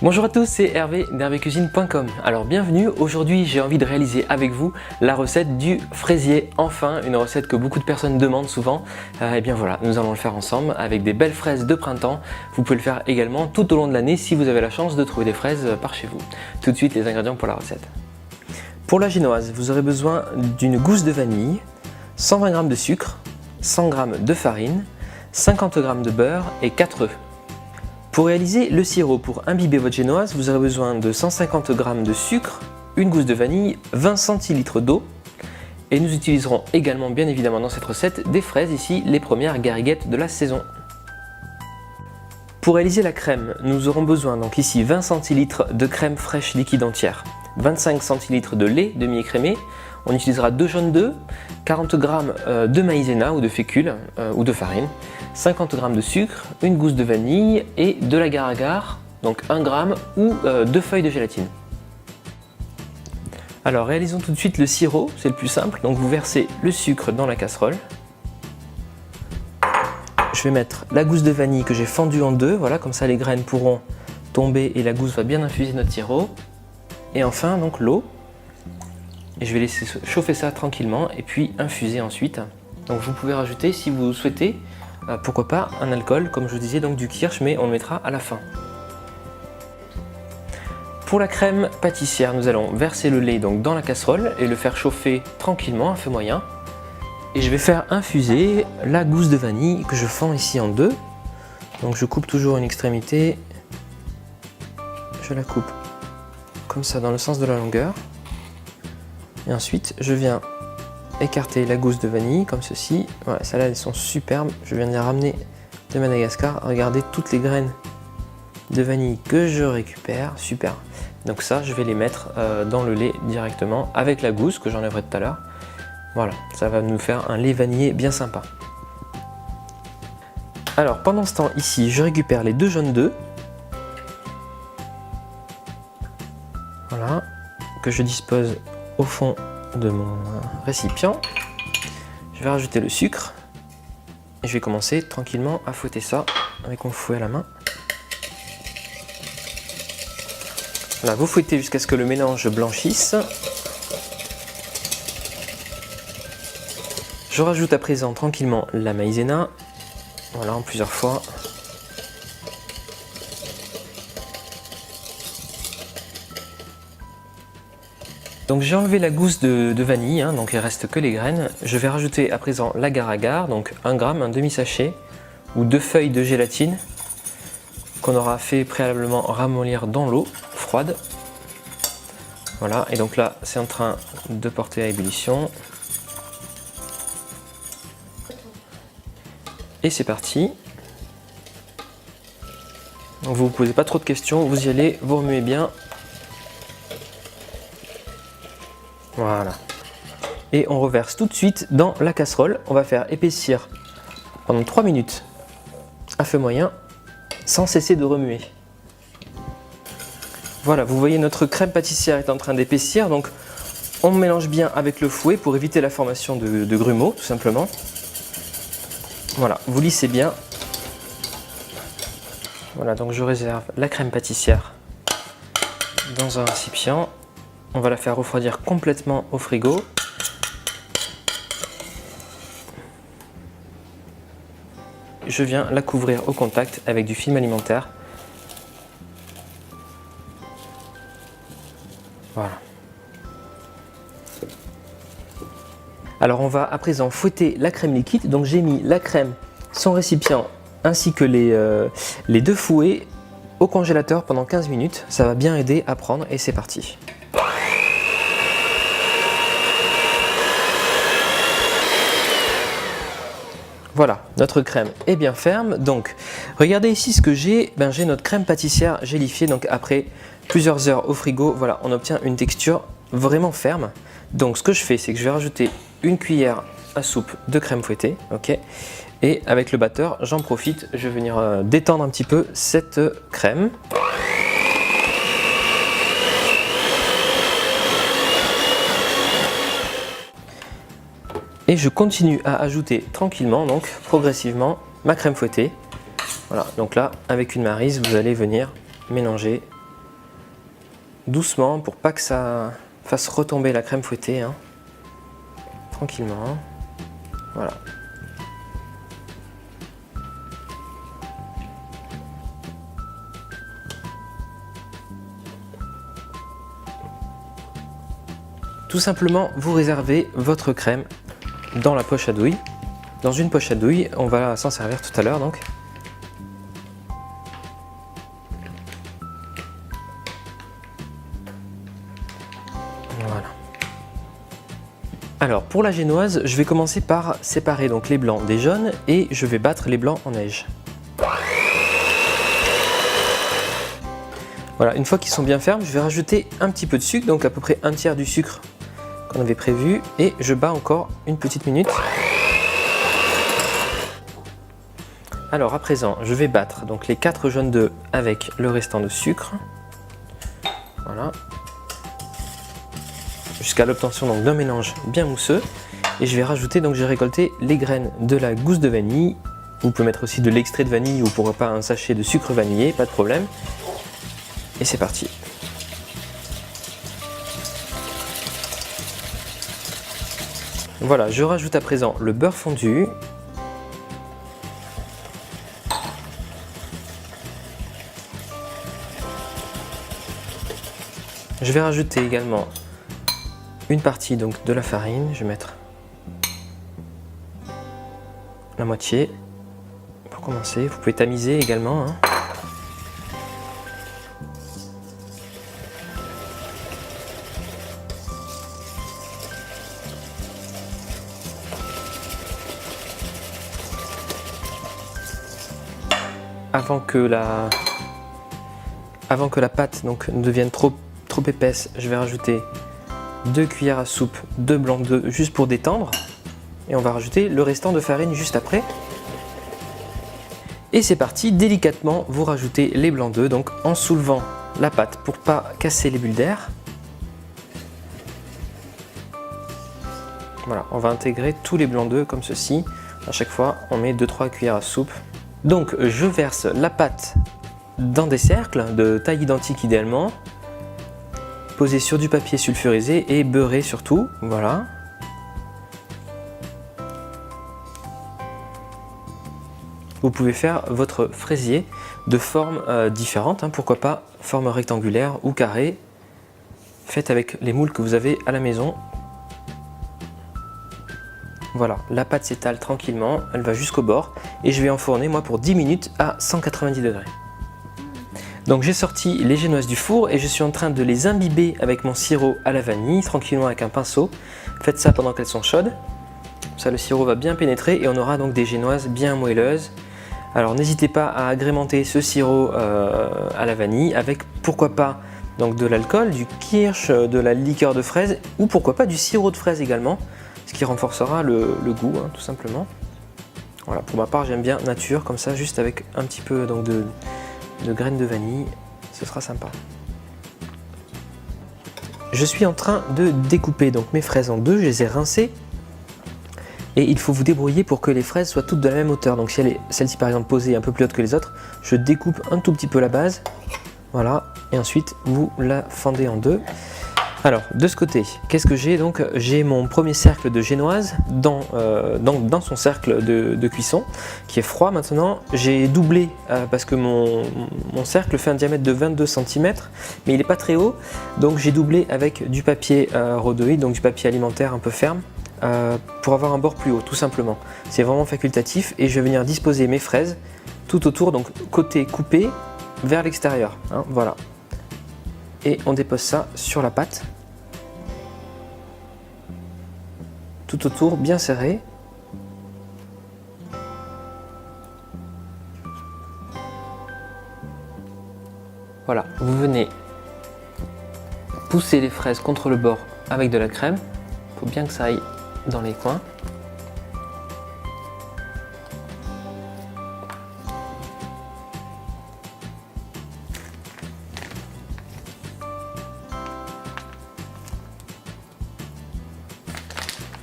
Bonjour à tous, c'est Hervé d'hervécuisine.com. Alors bienvenue, aujourd'hui j'ai envie de réaliser avec vous la recette du fraisier. Enfin, une recette que beaucoup de personnes demandent souvent. Et bien voilà, nous allons le faire ensemble avec des belles fraises de printemps. Vous pouvez le faire également tout au long de l'année si vous avez la chance de trouver des fraises par chez vous. Tout de suite les ingrédients pour la recette. Pour la génoise, vous aurez besoin d'une gousse de vanille, 120 g de sucre, 100 g de farine, 50 g de beurre et 4 œufs. Pour réaliser le sirop pour imbiber votre génoise, vous aurez besoin de 150 g de sucre, une gousse de vanille, 20 centilitres d'eau. Et nous utiliserons également bien évidemment dans cette recette des fraises, ici les premières gariguettes de la saison. Pour réaliser la crème, nous aurons besoin donc ici 20 centilitres de crème fraîche liquide entière, 25 centilitres de lait demi-écrémé, on utilisera 2 jaunes d'œufs, 40 g de maïzena ou de fécule ou de farine, 50 g de sucre, une gousse de vanille et de l'agar-agar, donc 1 g ou 2 feuilles de gélatine. Alors réalisons tout de suite le sirop, c'est le plus simple. Donc vous versez le sucre dans la casserole. Je vais mettre la gousse de vanille que j'ai fendue en deux, voilà, comme ça les graines pourront tomber et la gousse va bien infuser notre sirop. Et enfin donc l'eau. Et je vais laisser chauffer ça tranquillement et puis infuser ensuite. Donc vous pouvez rajouter si vous souhaitez, pourquoi pas un alcool, comme je vous disais, donc du kirsch, mais on le mettra à la fin. Pour la crème pâtissière, nous allons verser le lait donc dans la casserole et le faire chauffer tranquillement à feu moyen. Et je vais faire infuser la gousse de vanille que je fends ici en deux. Donc je coupe toujours une extrémité, je la coupe comme ça dans le sens de la longueur. Et ensuite, je viens écarter la gousse de vanille comme ceci. Voilà, celles-là, elles sont superbes. Je viens de les ramener de Madagascar. Regardez toutes les graines de vanille que je récupère. Super. Donc ça, je vais les mettre dans le lait directement avec la gousse que j'enlèverai tout à l'heure. Voilà, ça va nous faire un lait vanillé bien sympa. Alors, pendant ce temps, ici, je récupère les 2 jaunes d'œufs. Voilà, que je dispose au fond de mon récipient. Je vais rajouter le sucre et je vais commencer tranquillement à fouetter ça avec mon fouet à la main. Voilà, vous fouettez jusqu'à ce que le mélange blanchisse. Je rajoute à présent tranquillement la maïzena, voilà, en plusieurs fois. Donc j'ai enlevé la gousse de vanille, hein, donc il ne reste que les graines. Je vais rajouter à présent l'agar-agar, donc 1 g, un demi-sachet, ou 2 feuilles de gélatine qu'on aura fait préalablement ramollir dans l'eau froide. Voilà, et donc là c'est en train de porter à ébullition. Et c'est parti. Donc vous ne vous posez pas trop de questions, vous y allez, vous remuez bien. Voilà. Et on reverse tout de suite dans la casserole. On va faire épaissir pendant 3 minutes à feu moyen sans cesser de remuer. Voilà, vous voyez notre crème pâtissière est en train d'épaissir. Donc on mélange bien avec le fouet pour éviter la formation de grumeaux tout simplement. Voilà, vous lissez bien. Voilà, donc je réserve la crème pâtissière dans un récipient. On va la faire refroidir complètement au frigo. Je viens la couvrir au contact avec du film alimentaire. Voilà. Alors on va à présent fouetter la crème liquide. Donc j'ai mis la crème, son récipient ainsi que les 2 fouets au congélateur pendant 15 minutes. Ça va bien aider à prendre et c'est parti. Voilà, notre crème est bien ferme. Donc, regardez ici ce que j'ai. J'ai notre crème pâtissière gélifiée. Donc, après plusieurs heures au frigo, voilà, on obtient une texture vraiment ferme. Donc, ce que je fais, c'est que je vais rajouter une cuillère à soupe de crème fouettée. Ok. Et avec le batteur, j'en profite, je vais venir détendre un petit peu cette crème. Et je continue à ajouter tranquillement, donc progressivement, ma crème fouettée. Voilà, donc là, avec une maryse, vous allez venir mélanger doucement pour pas que ça fasse retomber la crème fouettée, hein. Tranquillement. Voilà. Tout simplement, vous réservez votre crème dans la poche à douille. Dans une poche à douille, on va s'en servir tout à l'heure donc. Voilà. Alors pour la génoise, je vais commencer par séparer donc les blancs des jaunes et je vais battre les blancs en neige. Voilà, une fois qu'ils sont bien fermes, je vais rajouter un petit peu de sucre, donc à peu près un tiers du sucre qu'on avait prévu, et je bats encore une petite minute. Alors à présent, je vais battre donc les 4 jaunes d'œufs avec le restant de sucre. Voilà. Jusqu'à l'obtention d'un mélange bien mousseux. Et je vais rajouter, donc j'ai récolté les graines de la gousse de vanille. Vous pouvez mettre aussi de l'extrait de vanille ou pourquoi pas un sachet de sucre vanillé, pas de problème. Et c'est parti. Voilà, je rajoute à présent le beurre fondu. Je vais rajouter également une partie donc de la farine. Je vais mettre la moitié pour commencer. Vous pouvez tamiser également, hein. Avant que la pâte donc ne devienne trop épaisse, je vais rajouter 2 cuillères à soupe de blanc d'œuf juste pour détendre. Et on va rajouter le restant de farine juste après. Et c'est parti, délicatement vous rajoutez les blancs d'œufs donc en soulevant la pâte pour pas casser les bulles d'air. Voilà, on va intégrer tous les blancs d'œufs comme ceci. À chaque fois, on met 2-3 cuillères à soupe. Donc je verse la pâte dans des cercles de taille identique idéalement, posés sur du papier sulfurisé et beurré surtout, voilà. Vous pouvez faire votre fraisier de formes différentes, hein, pourquoi pas forme rectangulaire ou carrée, faites avec les moules que vous avez à la maison. Voilà, la pâte s'étale tranquillement, elle va jusqu'au bord et je vais enfourner moi pour 10 minutes à 190 degrés. Donc j'ai sorti les génoises du four et je suis en train de les imbiber avec mon sirop à la vanille, tranquillement avec un pinceau. Faites ça pendant qu'elles sont chaudes, ça le sirop va bien pénétrer et on aura donc des génoises bien moelleuses. Alors n'hésitez pas à agrémenter ce sirop à la vanille avec pourquoi pas donc de l'alcool, du kirsch, de la liqueur de fraise ou pourquoi pas du sirop de fraise également. Ce qui renforcera le goût, hein, tout simplement. Voilà, pour ma part, j'aime bien nature, comme ça, juste avec un petit peu donc, de graines de vanille, ce sera sympa. Je suis en train de découper donc mes fraises en deux, je les ai rincées. Et il faut vous débrouiller pour que les fraises soient toutes de la même hauteur. Donc si celle-ci par exemple posée un peu plus haute que les autres, je découpe un tout petit peu la base. Voilà, et ensuite vous la fendez en deux. Alors, de ce côté, qu'est-ce que j'ai? Donc, j'ai mon premier cercle de génoise dans son cercle de cuisson, qui est froid maintenant. J'ai doublé, parce que mon cercle fait un diamètre de 22 cm, mais il n'est pas très haut. Donc, j'ai doublé avec du papier rhodoïde, donc du papier alimentaire un peu ferme, pour avoir un bord plus haut, tout simplement. C'est vraiment facultatif, et je vais venir disposer mes fraises tout autour, donc côté coupé vers l'extérieur, hein, voilà. Et on dépose ça sur la pâte, tout autour, bien serré. Voilà, vous venez pousser les fraises contre le bord avec de la crème. Il faut bien que ça aille dans les coins.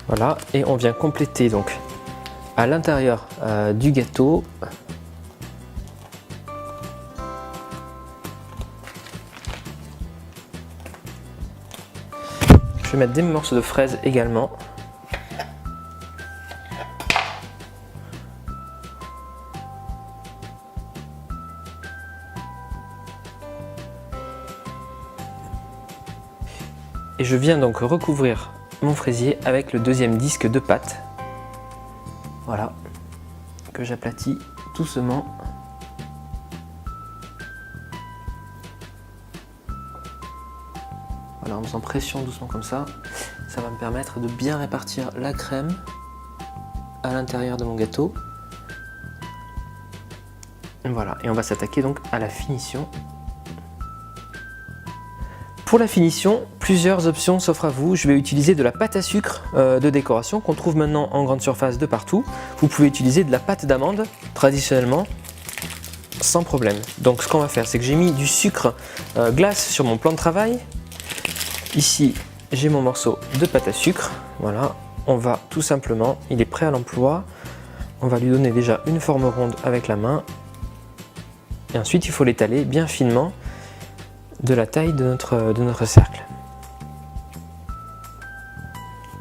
Voilà, et on vient compléter donc à l'intérieur du gâteau Je vais mettre des morceaux de fraises également. Et je viens donc recouvrir mon fraisier avec le deuxième disque de pâte. Voilà, que j'aplatis doucement. Voilà, en faisant pression doucement comme ça, ça va me permettre de bien répartir la crème à l'intérieur de mon gâteau. Voilà, et on va s'attaquer donc à la finition. Pour la finition, plusieurs options s'offrent à vous. Je vais utiliser de la pâte à sucre de décoration qu'on trouve maintenant en grande surface de partout. Vous pouvez utiliser de la pâte d'amande traditionnellement sans problème. Donc ce qu'on va faire, c'est que j'ai mis du sucre glace sur mon plan de travail. Ici, j'ai mon morceau de pâte à sucre. Voilà, on va tout simplement, il est prêt à l'emploi. On va lui donner déjà une forme ronde avec la main. Et ensuite, il faut l'étaler bien finement de la taille de notre cercle.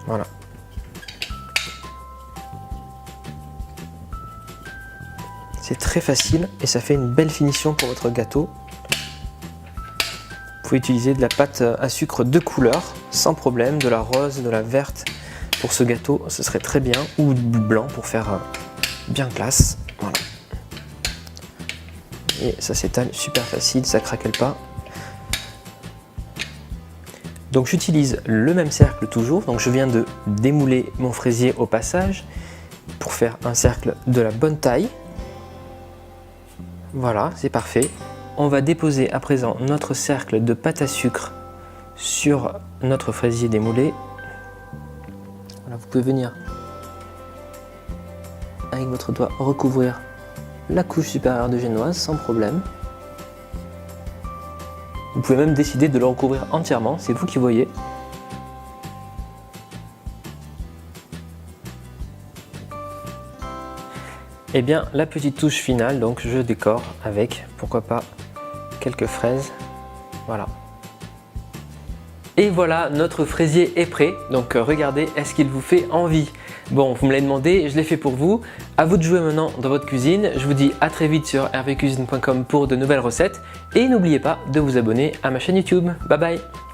Voilà. C'est très facile et ça fait une belle finition pour votre gâteau. Vous pouvez utiliser de la pâte à sucre de couleur sans problème, de la rose, de la verte pour ce gâteau, ce serait très bien, ou du blanc pour faire bien classe. Voilà. Et ça s'étale super facile, ça craquelle pas. Donc j'utilise le même cercle toujours, donc je viens de démouler mon fraisier au passage pour faire un cercle de la bonne taille. Voilà, c'est parfait. On va déposer à présent notre cercle de pâte à sucre sur notre fraisier démoulé. Voilà, vous pouvez venir avec votre doigt recouvrir la couche supérieure de génoise sans problème. Vous pouvez même décider de le recouvrir entièrement, c'est vous qui voyez. Et bien la petite touche finale, donc je décore avec, pourquoi pas, quelques fraises. Voilà. Et voilà, notre fraisier est prêt. Donc regardez, est-ce qu'il vous fait envie? Bon, vous me l'avez demandé, je l'ai fait pour vous. À vous de jouer maintenant dans votre cuisine. Je vous dis à très vite sur hervécuisine.com pour de nouvelles recettes. Et n'oubliez pas de vous abonner à ma chaîne YouTube. Bye bye!